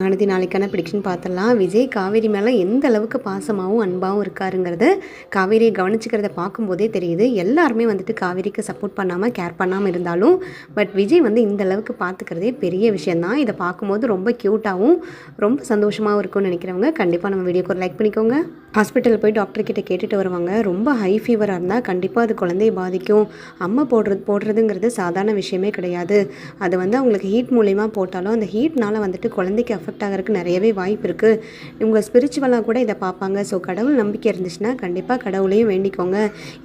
நாளைக்கான ப்ரிடிக்ஷன் பார்த்துடலாம். விஜய் காவேரி மேலே எந்த அளவுக்கு பாசமாகவும் அன்பாகவும் இருக்காருங்கிறது காவேரியை கவனிச்சுக்கிறத பார்க்கும்போதே தெரியுது. எல்லாருமே வந்துட்டு காவேரிக்கு சப்போர்ட் பண்ணாமல் கேர் பண்ணாமல் இருந்தாலும் பட் விஜய் வந்து இந்த அளவுக்கு பார்த்துக்கிறதே பெரிய விஷயந்தான். இதை பார்க்கும்போது ரொம்ப க்யூட்டாகவும் ரொம்ப சந்தோஷமாகவும் இருக்கும்னு நினைக்கிறவங்க கண்டிப்பாக நம்ம வீடியோக்கு ஒரு லைக் பண்ணிக்கோங்க. ஹாஸ்பிட்டலில் போய் டாக்டர்கிட்ட கேட்டுட்டு வருவாங்க. ரொம்ப ஹை ஃபீவராக இருந்தால் கண்டிப்பாக அது குழந்தையை பாதிக்கும். அம்மா போடுறதுங்கிறது சாதாரண விஷயமே கிடையாது. அது வந்து அவங்களுக்கு ஹீட் மூலயமா போட்டாலும் அந்த ஹீட்னால் வந்துட்டு குழந்தைக்கு அஃபெக்ட் ஆகிறதுக்கு நிறையவே வாய்ப்பு இருக்குது. இவங்க ஸ்பிரிச்சுவலாக கூட இதை பார்ப்பாங்க. ஸோ கடவுள் நம்பிக்கை இருந்துச்சுன்னா கண்டிப்பாக கடவுளையும் வேண்டிக்கோங்க.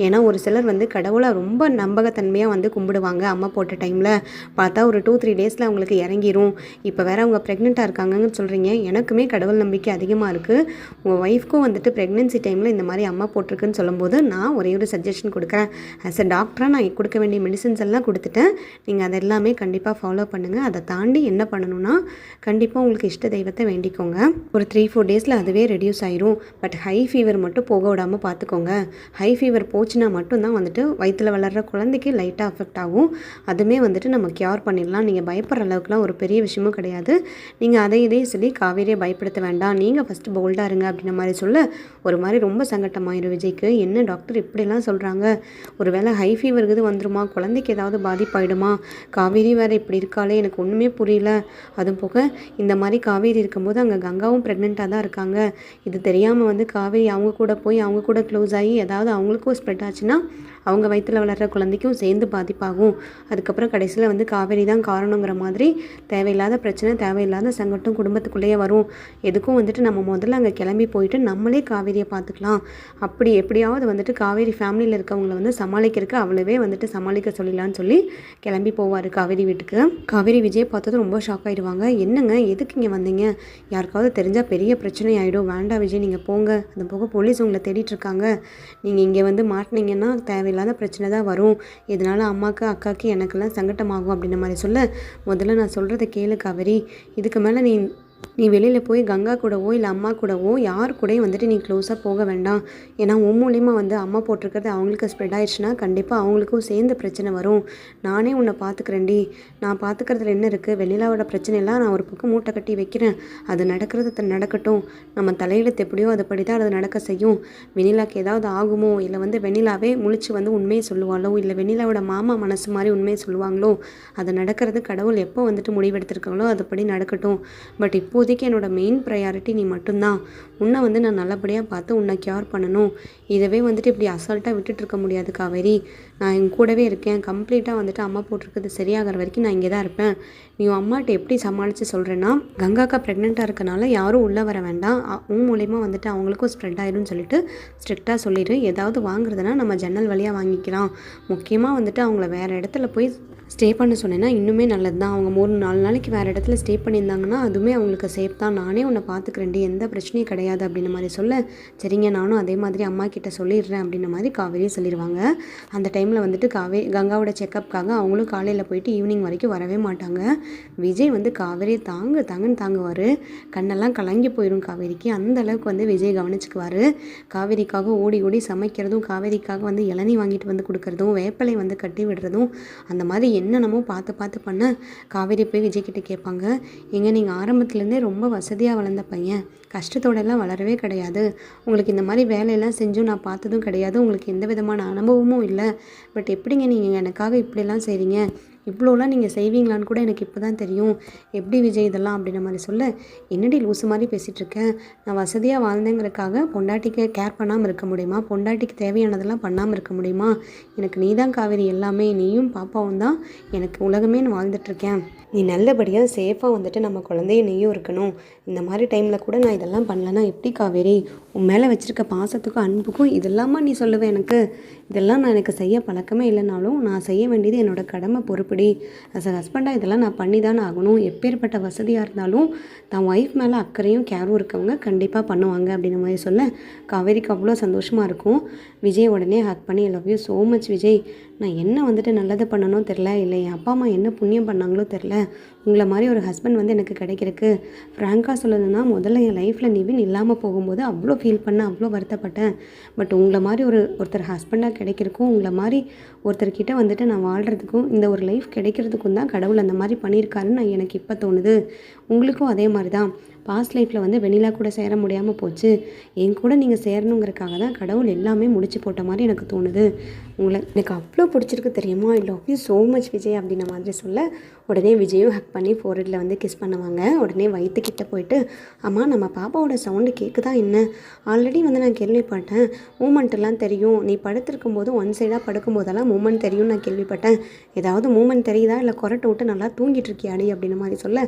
ஏன்னா ஒரு சிலர் வந்து கடவுளை ரொம்ப நம்பகத்தன்மையாக வந்து கும்பிடுவாங்க. அம்மா போட்ட டைமில் பார்த்தா ஒரு 2-3 டேஸில் அவங்களுக்கு இறங்கிரும். இப்போ வேறு அவங்க ப்ரெக்னெண்ட்டாக இருக்காங்கன்னு சொல்கிறீங்க. எனக்குமே கடவுள் நம்பிக்கை அதிகமாக இருக்குது. உங்கள் ஒய்ஃப்க்கும் வந்துட்டு ப்ரெக்னென்சி டைமில் இந்த மாதிரி அம்மா போட்டிருக்குன்னு சொல்லும்போது நான் ஒரே ஒரு சஜஷன் கொடுக்குறேன். ஆஸ் அ டாக்டராக நான் கொடுக்க வேண்டிய மெடிசன்ஸ் எல்லாம் கொடுத்துட்டேன். நீங்கள் அதை எல்லாமே கண்டிப்பாக ஃபாலோ பண்ணுங்கள். அதை தாண்டி என்ன பண்ணணும்னா கண்டிப்பாக உங்களுக்கு இஷ்ட தெய்வத்தை வேண்டிக்கோங்க. ஒரு 3-4 டேஸில் அதுவே ரெடியூஸ் ஆயிரும். பட் ஹை ஃபீவர் மட்டும் போக விடாமல் பார்த்துக்கோங்க. ஹை ஃபீவர் போச்சுன்னா மட்டும்தான் வந்துட்டு வயிற்றில் வளர்கிற குழந்தைக்கு லைட்டாக அஃபெக்ட் ஆகும். அதுவுமே வந்துட்டு நம்ம க்யூர் பண்ணிடலாம். நீங்கள் பயப்படுற அளவுக்குலாம் ஒரு பெரிய விஷயமும் கிடையாது. நீங்கள் அதை இதே சொல்லி காவேரியை பயப்படுத்த வேண்டாம். நீங்கள் ஃபஸ்ட்டு போல்டாக இருங்க அப்படின்ற மாதிரி சொல்ல ஒரு மாதிரி ரொம்ப சங்கட்டமாயிரும் விஜய்க்கு. என்ன டாக்டர் இப்படிலாம் சொல்கிறாங்க, ஒரு வேளை ஹை ஃபீவருக்கு வந்துருமா, குழந்தைக்கு ஏதாவது பாதிப்பாயிடுமா, காவேரி வேறு இப்படி இருக்காளே, எனக்கு ஒன்றுமே புரியல. அதுவும் போக இந்த மாதிரி காவேரி இருக்கும்போது அங்கே கங்காவும் ப்ரெக்னெண்ட்டாக தான் இருக்காங்க. இது தெரியாமல் வந்து காவேரி அவங்க கூட போய் அவங்க கூட க்ளோஸ் ஆகி ஏதாவது அவங்களுக்கும் ஸ்ப்ரெட் ஆச்சுன்னா அவங்க வயிற்றில் வளர்கிற குழந்தைக்கும் சேர்ந்து பாதிப்பாகும். அதுக்கப்புறம் கடைசியில் வந்து காவேரி தான் காரணங்கிற மாதிரி தேவையில்லாத பிரச்சனை, தேவையில்லாத சங்கட்டம் குடும்பத்துக்குள்ளேயே வரும். எதுக்கும் வந்துட்டு நம்ம முதல்ல அங்கே கிளம்பி போயிட்டு நம்மளே காவேரியை பார்த்துக்கலாம். அப்படி எப்படியாவது வந்துட்டு காவேரி ஃபேமிலியில் இருக்கவங்களை வந்து சமாளிக்கிறதுக்கு அவ்வளவே வந்துட்டு சமாளிக்க சொல்லிடலான்னு சொல்லி கிளம்பி போவார் காவேரி வீட்டுக்கு. காவேரி விஜய் பார்த்ததும் ரொம்ப ஷாக் ஆகிடுவாங்க. என்னங்க எதுக்கு இங்கே வந்தீங்க, யாருக்காவது தெரிஞ்சால் பெரிய பிரச்சனை ஆகிடும், வேண்டாம் விஜய் நீங்கள் போங்க, அது போக போலீஸ் உங்களை தேடிட்டுருக்காங்க, நீங்கள் இங்கே வந்து மாட்டினீங்கன்னா தேவையில்லாத பிரச்சனை தான் வரும், இதனால் அம்மாவுக்கு அக்காவுக்கு எனக்கெல்லாம் சங்கட்டமாகும் அப்படின்ற மாதிரி சொல்ல, முதல்ல நான் சொல்கிறத கேளு காவேரி, இதுக்கு மேலே நீ வெளியில் போய் கங்கா கூடவோ இல்லை அம்மா கூடவோ யார் கூடயும் வந்துட்டு நீ க்ளோஸாக போக வேண்டாம். ஏன்னா உன் மூலிமா வந்து அம்மா போட்டிருக்கிறது அவங்களுக்கு ஸ்ப்ரெட் ஆயிடுச்சுன்னா கண்டிப்பாக அவங்களுக்கும் சேர்ந்து பிரச்சனை வரும். நானே உன்னை பார்த்துக்கிறேன்டி, நான் பார்த்துக்கிறதுல என்ன இருக்குது, வெண்ணிலாவோட பிரச்சனையெல்லாம் நான் ஒரு பக்கம் மூட்டை கட்டி வைக்கிறேன், அது நடக்கிறது நடக்கட்டும், நம்ம தலையெழுத்து எப்படியோ அதுபடி தான் அது நடக்க செய்யும். வெண்ணிலாவுக்கு ஏதாவது ஆகுமோ, இல்லை வந்து வெண்ணிலாவே முழிச்சு வந்து உண்மையை சொல்லுவாளோ, இல்லை வெண்ணிலாவோட மாமா மனசு மாதிரி உண்மையை சொல்லுவாங்களோ, அது நடக்கிறது கடவுள் எப்போ வந்துட்டு முடிவெடுத்திருக்காங்களோ அதுபடி நடக்கட்டும். பட் இப்போதைக்கு என்னோட மெயின் ப்ரையாரிட்டி நீ மட்டும்தான். உன்னை வந்து நான் நல்லபடியாக பார்த்து உன்னை க்யூர் பண்ணணும். இதவே வந்துட்டு இப்படி அசால்ட்டாக விட்டுட்டு இருக்க முடியாது காவேரி. நான் என் கூடவே இருக்கேன். கம்ப்ளீட்டாக வந்துட்டு அம்மா போட்டிருக்கிறது சரியாகிற வரைக்கும் நான் இங்கே தான் இருப்பேன். நீ அம்மாட்ட எப்படி சமாளித்து சொல்கிறேன்னா, கங்காக்கா ப்ரெக்னெண்ட்டாக இருக்கனால யாரும் உள்ளே வர வேண்டாம், உன் மூலயமா வந்துட்டு அவங்களுக்கும் ஸ்ப்ரெட் ஆயிடும்னு சொல்லிட்டு ஸ்ட்ரிக்டாக சொல்லிடு. ஏதாவது வாங்குறதுனா நம்ம ஜன்னல் வழியாக வாங்கிக்கலாம். முக்கியமாக வந்துட்டு அவங்கள வேறு இடத்துல போய் ஸ்டே பண்ண சொன்னேன்னா இன்னுமே நல்லது தான். அவங்க 3-4 நாளைக்கு வேறு இடத்துல ஸ்டே பண்ணியிருந்தாங்கன்னா அதுவுமே அவங்களுக்கு சேஃப் தான். நானே உன்னை பார்த்துக்கிறேன்டி, எந்த பிரச்சனையும் கிடையாது அப்படின்ற மாதிரி சொல்ல, சரிங்க நானும் அதே மாதிரி அம்மா கிட்ட சொல்லிடுறேன் அப்படின்ற மாதிரி காவேரியை சொல்லிடுவாங்க. அந்த டைமில் வந்துட்டு கங்காவோட செக்கப்புக்காக அவங்களும் காலையில் போயிட்டு ஈவினிங் வரைக்கும் வரவே மாட்டாங்க. விஜய் வந்து காவேரியை தாங்குன்னு தாங்குவார். கண்ணெல்லாம் கலங்கி போயிடும் காவேரிக்கு. அந்த அளவுக்கு வந்து விஜய் கவனிச்சுக்குவார். காவேரிக்காக ஓடி ஓடி சமைக்கிறதும், காவேரிக்காக வந்து இளநீ வாங்கிட்டு வந்து கொடுக்குறதும், வேப்பலை வந்து கட்டி விடுறதும், அந்த மாதிரி என்னென்னமோ பார்த்து பண்ண காவேரி போய் விஜய்கிட்ட கேட்பாங்க. எங்க நீங்கள் ஆரம்பத்துலேருந்தே ரொம்ப வசதியாக வளர்ந்த பையன், கஷ்டத்தோடெல்லாம் வளரவே கிடையாது, உங்களுக்கு இந்த மாதிரி வேலையெல்லாம் செஞ்சும் நான் பார்த்ததும் கிடையாது, உங்களுக்கு எந்த விதமான அனுபவமும் இல்லை, பட் எப்படிங்க நீங்கள் எனக்காக இப்படிலாம் செய்கிறீங்க, இவ்வளோலாம் நீங்கள் செய்வீங்களான்னு கூட எனக்கு இப்போ தான் தெரியும், எப்படி விஜய் இதெல்லாம் அப்படின்ற மாதிரி சொல்ல, என்னடி லூசு மாதிரி பேசிகிட்ருக்கேன், நான் வசதியாக வாழ்ந்தேங்கிறதுக்காக பொண்டாட்டிக்கு கேர் பண்ணாமல் இருக்க முடியுமா, பொண்டாட்டிக்கு தேவையானதெல்லாம் பண்ணாமல் இருக்க முடியுமா, எனக்கு நீ தான் காவேரி எல்லாமே, நீயும் பாப்பாவும் தான் எனக்கு உலகமே நான் வாழ்ந்துட்டுருக்கேன், நீ நல்லபடியாக சேஃபாக வந்துட்டு நம்ம குழந்தைய நீயும் இருக்கணும், இந்த மாதிரி டைமில் கூட நான் இதெல்லாம் பண்ணலன்னா எப்படி காவேரி, உன் மேலே வச்சுருக்க பாசத்துக்கும் அன்புக்கும் இதெல்லாமா நீ சொல்லுவேன், இதெல்லாம் நான் எனக்கு செய்ய பழக்கமே இல்லைனாலும் நான் செய்ய வேண்டியது என்னோடய கடமை பொறுப்புடி, அஸ் அ ஹஸ்பண்டாக இதெல்லாம் நான் பண்ணி தானே ஆகணும், எப்பேற்பட்ட வசதியாக இருந்தாலும் தான் ஒய்ஃப் மேலே அக்கறையும் கேரும் இருக்கவங்க கண்டிப்பாக பண்ணுவாங்க அப்படின்ற மாதிரி சொல்ல, காவேரிக்கு அவ்வளோ சந்தோஷமாக இருக்கும். விஜய் உடனே ஹக் பண்ணி, I love you so much Vijay, நான் என்ன வந்துட்டு நல்லது பண்ணணும் தெரில, இல்லை என் அப்பா அம்மா என்ன புண்ணியம் பண்ணாங்களோ தெரில, உங்களை மாதிரி ஒரு ஹஸ்பண்ட் வந்து எனக்கு கிடைக்கிறக்கு ஃப்ராங்காக சொல்லணும்னா முதல்ல என் லைஃப்பில் நிவின் இல்லாமல் போகும்போது அவ்வளோ ஃபீல் பண்ணேன், அவ்வளோ வருத்தப்பட்டேன். பட் உங்களை மாதிரி ஒருத்தர் ஹஸ்பண்டாக கிடைக்கிறக்கும், உங்களை மாதிரி ஒருத்தர்கிட்ட வந்துட்டு நான் வாழ்கிறதுக்கும், இந்த ஒரு லைஃப் கிடைக்கிறதுக்கும் தான் கடவுள் அந்த மாதிரி பண்ணியிருக்காருன்னு எனக்கு இப்போ தோணுது. உங்களுக்கும் அதே மாதிரி தான் பாஸ்ட் லைஃப்பில் வந்து வெண்ணிலா கூட சேர முடியாமல் போச்சு. என் கூட நீங்கள் சேரணுங்கிறதுக்காக தான் கடவுள் எல்லாமே முடிச்சு போட்ட மாதிரி எனக்கு தோணுது. உங்களை எனக்கு அவ்வளோ பிடிச்சிருக்கு தெரியுமா, I love you so much Vijay அப்படின்ன மாதிரி சொல்ல உடனே விஜயும் ஹக் பண்ணி ஃபோர்ஹெட்டில் வந்து கிஸ் பண்ணுவாங்க. உடனே வயிற்றுக்கிட்ட போயிட்டு, அம்மா நம்ம பாப்பாவோட சவுண்டு கேட்குதா என்ன? ஆல்ரெடி வந்து நான் கேள்விப்பட்டேன், மூமெண்ட்டெல்லாம் தெரியும், நீ படுத்திருக்கும் போது ஒன் சைடாக படுக்கும்போதெல்லாம் மூமெண்ட் தெரியும்னு நான் கேள்விப்பட்டேன். ஏதாவது மூமெண்ட் தெரியுதா, இல்லை கொரட்டை விட்டு நல்லா தூங்கிட்டு இருக்கியாடி அப்படின்ன மாதிரி சொல்ல,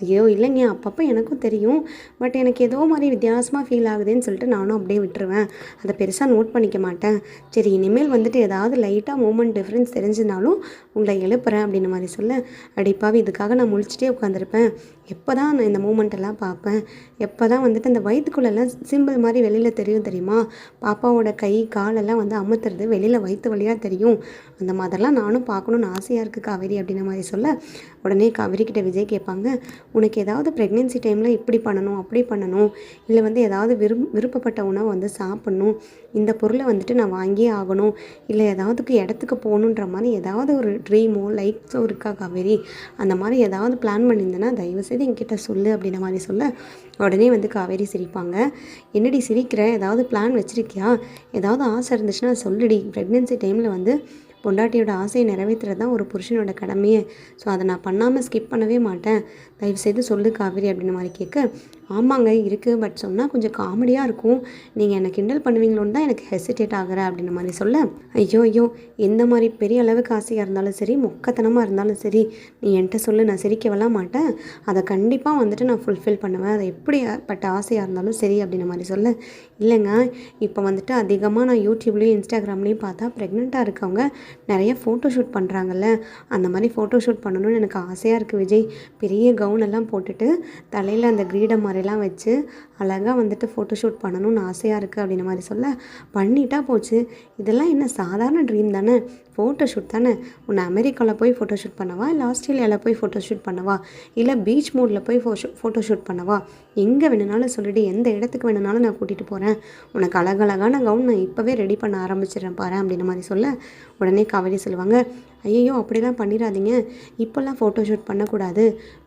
ஐயோ இல்லைங்க அப்பப்போ எனக்கும் தெரியும், பட் எனக்கு ஏதோ மாதிரி வித்தியாசமாக ஃபீல் ஆகுதுன்னு சொல்லிட்டு நானும் அப்படியே விட்டுருவேன், அதை பெருசாக நோட் பண்ணிக்க மாட்டேன். சரி இனிமேல் வந்துட்டு ஏதாவது லைட்டாக மூமெண்ட் டிஃப்ரென்ஸ் தெரிஞ்சுனாலும் உங்களை எழுப்புறேன் அப்படின்ன மாதிரி சொல்ல, அடிப்பாவி இதுக்காக நான் முழிச்சிட்டே உட்காந்துருப்பேன், எப்போ தான் நான் இந்த மூமெண்ட்டெல்லாம் பார்ப்பேன், எப்போ தான் வந்துட்டு அந்த வயிற்றுக்குள்ளெல்லாம் சிம்பிள் மாதிரி வெளியில் தெரியும் தெரியுமா, பாப்பாவோட கை காலெல்லாம் வந்து அமுத்துறது வெளியில் வயிற்று வழியாக தெரியும், அந்த மாதிரிலாம் நானும் பார்க்கணுன்னு ஆசையாக இருக்குது காவேரி அப்படின்ன மாதிரி சொல்ல, உடனே காவேரிக்கிட்ட விஜய் கேட்பாங்க, உனக்கு ஏதாவது ப்ரெக்னென்சி டைமில் இப்படி பண்ணணும் அப்படி பண்ணணும், இல்லை வந்து ஏதாவது விருப்பப்பட்ட உணவை வந்து சாப்பிட்ணும், இந்த பொருளை வந்துட்டு நான் வாங்கியே ஆகணும், இல்லை ஏதாவதுக்கு இடத்துக்கு போகணுன்ற மாதிரி ஏதாவது ஒரு ட்ரீமோ லைக்ஸோ இருக்கா காவேரி, அந்த மாதிரி ஏதாவது பிளான் பண்ணியிருந்தேன்னா தயவுசெய்து என்கிட்ட சொல்லு அப்படின்ன மாதிரி சொல்ல, உடனே வந்து காவேரி சிரிப்பாங்க. என்னடி சிரிக்கிற, ஏதாவது பிளான் வச்சுருக்கியா, ஏதாவது ஆசை இருந்துச்சுன்னா சொல்லுடி, ப்ரெக்னென்சி டைமில் வந்து பொண்டாட்டியோட ஆசையை நிறைவேற்றுறது தான் ஒரு புருஷனோட கடமையே, ஸோ அதை நான் பண்ணாமல் ஸ்கிப் பண்ணவே மாட்டேன், தயவுசெய்து சொல்லு காவேரி அப்படின்ன மாதிரி கேட்க, ஆமாங்க இருக்குது, பட் சொன்னால் கொஞ்சம் காமெடியாக இருக்கும், நீங்கள் என்னை கிண்டல் பண்ணுவீங்களோன்னு தான் எனக்கு ஹெசிடேட் ஆகிறேன் அப்படின்ன மாதிரி சொல்ல, ஐயோ எந்த மாதிரி பெரிய அளவுக்கு ஆசையாக இருந்தாலும் சரி, மொக்கத்தனமாக இருந்தாலும் சரி, நீ என்கிட்ட சொல்லு, நான் சிரிக்கவெல்லாம் மாட்டேன், அதை கண்டிப்பாக வந்துட்டு நான் ஃபுல்ஃபில் பண்ணுவேன், அதை எப்படிப்பட்ட ஆசையாக இருந்தாலும் சரி அப்படின்ன மாதிரி சொல்ல, இல்லைங்க இப்போ வந்துட்டு அதிகமாக நான் யூடியூப்லேயும் இன்ஸ்டாகிராம்லேயும் பார்த்தா ப்ரெக்னெண்ட்டாக இருக்கவங்க நிறைய ஃபோட்டோஷூட் பண்ணுறாங்கல்ல, அந்த மாதிரி ஃபோட்டோஷூட் பண்ணணும்னு எனக்கு ஆசையாக இருக்குது விஜய், பெரிய கவுனெல்லாம் போட்டுட்டு தலையில் அந்த கிரீடம் மாதிரிலாம் வச்சு அழகாக வந்துட்டு ஃபோட்டோஷூட் பண்ணணும்னு ஆசையாக இருக்குது அப்படின்ன மாதிரி சொல்ல, பண்ணிட்டா போச்சு, இதெல்லாம் என்ன சாதாரண ட்ரீம் தானே, ஃபோட்டோஷூட் தானே, உன்னை அமெரிக்காவில் போய் ஃபோட்டோஷூட் பண்ணவா, இல்லை ஆஸ்திரேலியாவில் போய் ஃபோட்டோஷூட் பண்ணவா, இல்லை பீச் மூடில் போய் ஃபோட்டோஷூட் பண்ணவா, எங்கே வேணுனாலும் சொல்லிட்டு எந்த இடத்துக்கு வேணுனாலும் நான் கூட்டிகிட்டு போகிறேன், உனக்கு அழகழகான கவுன் நான் இப்போவே ரெடி பண்ண ஆரம்பிச்சிடுறேன் பாரு அப்படின்ன மாதிரி சொல்ல, உடனே காவேரி சொல்லுவாங்க, ஐயோ அப்படிலாம் பண்ணிடாதீங்க, இப்போல்லாம் ஃபோட்டோஷூட் பண்ணக்கூடாது,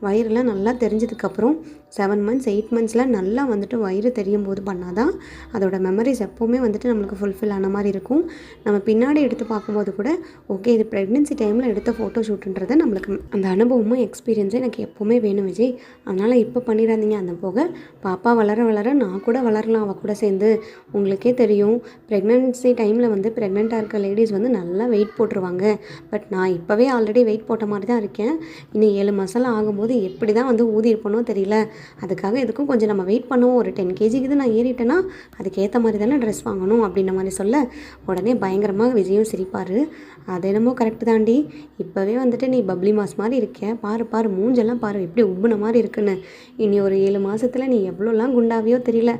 வயிறுலாம் நல்லா தெரிஞ்சதுக்கப்புறம் 7 months 8 monthsலாம் நல்லா வந்துட்டு வயிறு தெரியும் போது பண்ணாதான் அதோட மெமரிஸ் எப்போவுமே வந்துட்டு நம்மளுக்கு ஃபுல்ஃபில் ஆன மாதிரி இருக்கும், நம்ம பின்னாடி எடுத்து பார்க்கும்போது கூட ஓகே இது ப்ரெக்னென்சி டைமில் எடுத்த ஃபோட்டோஷூட்டுன்றது நம்மளுக்கு அந்த அனுபவமும் எக்ஸ்பீரியன்ஸும் எனக்கு எப்போவுமே வேணும் விஜய், அதனால் இப்போ பண்ணிடாதீங்க, அந்த போக பாப்பா வளர வளர நான் கூட வளரலாம் அவள் கூட சேர்ந்து, உங்களுக்கே தெரியும் ப்ரெக்னென்சி டைமில் வந்து ப்ரெக்னெண்ட்டாக இருக்க லேடிஸ் வந்து நல்லா வெயிட் போட்டுருவாங்க, பட் நான் இப்போவே ஆல்ரெடி வெயிட் போட்ட மாதிரி தான் இருக்கேன், இன்னும் 7 மாதம்லாம் ஆகும்போது எப்படி தான் வந்து ஊதி இருப்பனோ தெரியல, அதுக்காக இதுக்கும் கொஞ்சம் நம்ம வெயிட் பண்ணுவோம், ஒரு 10 kg இது நான் ஏறிட்டேன்னா அதுக்கேற்ற மாதிரி தானே ட்ரெஸ் வாங்கணும் அப்படின்ன மாதிரி சொல்ல, உடனே பயங்கரமாக விஜயும் சிரிப்பார், அது என்னமோ கரெக்டு தாண்டி, இப்போவே வந்துட்டு நீ பப்ளி மாஸ் மாதிரி இருக்கேன், பாரு மூஞ்செல்லாம் பாரு எப்படி உப்புன மாதிரி இருக்குன்னு, இனி ஒரு 7 மாதத்தில் நீ எவ்வளோலாம் குண்டாவியோ தெரியல,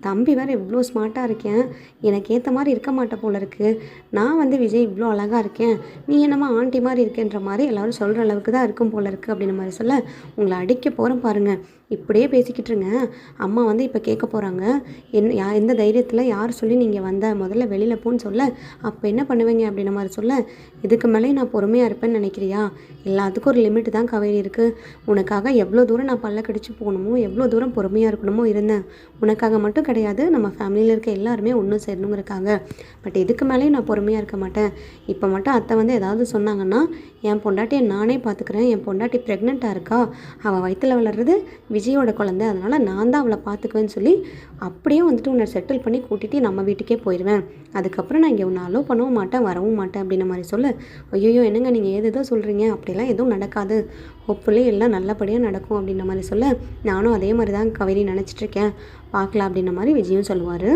தம்பி வேறு எவ்வளோ ஸ்மார்ட்டாக இருக்கேன், எனக்கு ஏற்ற மாதிரி இருக்க மாட்டேன் போல இருக்குது, நான் வந்து விஜய் இவ்வளோ அழகாக இருக்கேன், நீ என்னம்மா ஆண்டி மாதிரி இருக்கேன்ற மாதிரி எல்லோரும் சொல்கிற அளவுக்கு தான் இருக்கும் போல இருக்குது அப்படின்ன மாதிரி சொல்ல, உங்களை அடிக்க போகிறேன் பாருங்கள், இப்படியே பேசிக்கிட்டு இருங்க, அம்மா வந்து இப்போ கேட்க போகிறாங்க, எந்த தைரியத்தில் யார் சொல்லி நீங்கள் வந்த, முதல்ல வெளியில் போன்னு சொல்ல, அப்போ என்ன பண்ணுவீங்க அப்படின்ன மாதிரி சொல்ல, இதுக்கு மேலே நான் பொறுமையாக இருப்பேன்னு நினைக்கிறியா, எல்லாத்துக்கும் ஒரு லிமிட் தான் காவேரி இருக்குது, உனக்காக எவ்வளோ தூரம் நான் பல்ல கடிச்சு போகணுமோ எவ்வளோ தூரம் பொறுமையாக இருக்கணுமோ இருந்தேன், உனக்காக மட்டும் கிடையாது நம்ம ஃபேமிலியில் இருக்க எல்லாருமே ஒன்றும் சேரணுங்கிறக்காக, பட் இதுக்கு மேலேயும் நான் பொறுமையாக இருக்க மாட்டேன், இப்போ மட்டும் அத்தை வந்து ஏதாவது சொன்னாங்கன்னா என் பொண்டாட்டியை நானே பார்த்துக்கிறேன், என் பொண்டாட்டி ப்ரெக்னெண்ட்டாக இருக்கா, அவள் வயிற்றில் வளர்றது விஜயோட குழந்தை, அதனால் நான் தான் அவளை பார்த்துக்குவேன்னு சொல்லி அப்படியே வந்துட்டு உன்னை செட்டில் பண்ணி கூட்டிகிட்டு நம்ம வீட்டுக்கே போயிடுவேன், அதுக்கப்புறம் நான் இங்கே உன்னை அலோவ் பண்ணவும் மாட்டேன் வரவும் மாட்டேன் அப்படின்ன மாதிரி சொல்ல, ஐயோ என்னங்க நீங்கள் ஏதோ சொல்கிறீங்க, அப்படிலாம் எதுவும் நடக்காது, ஹோப்ஃபுல்லி எல்லாம் நல்லபடியாக நடக்கும் அப்படின்ன மாதிரி சொல்ல, நானும் அதே மாதிரி தான் காவேரி நினச்சிட்ருக்கேன், பார்க்கலாம் அப்படின்ன மாதிரி விஜயும் சொல்லுவார்.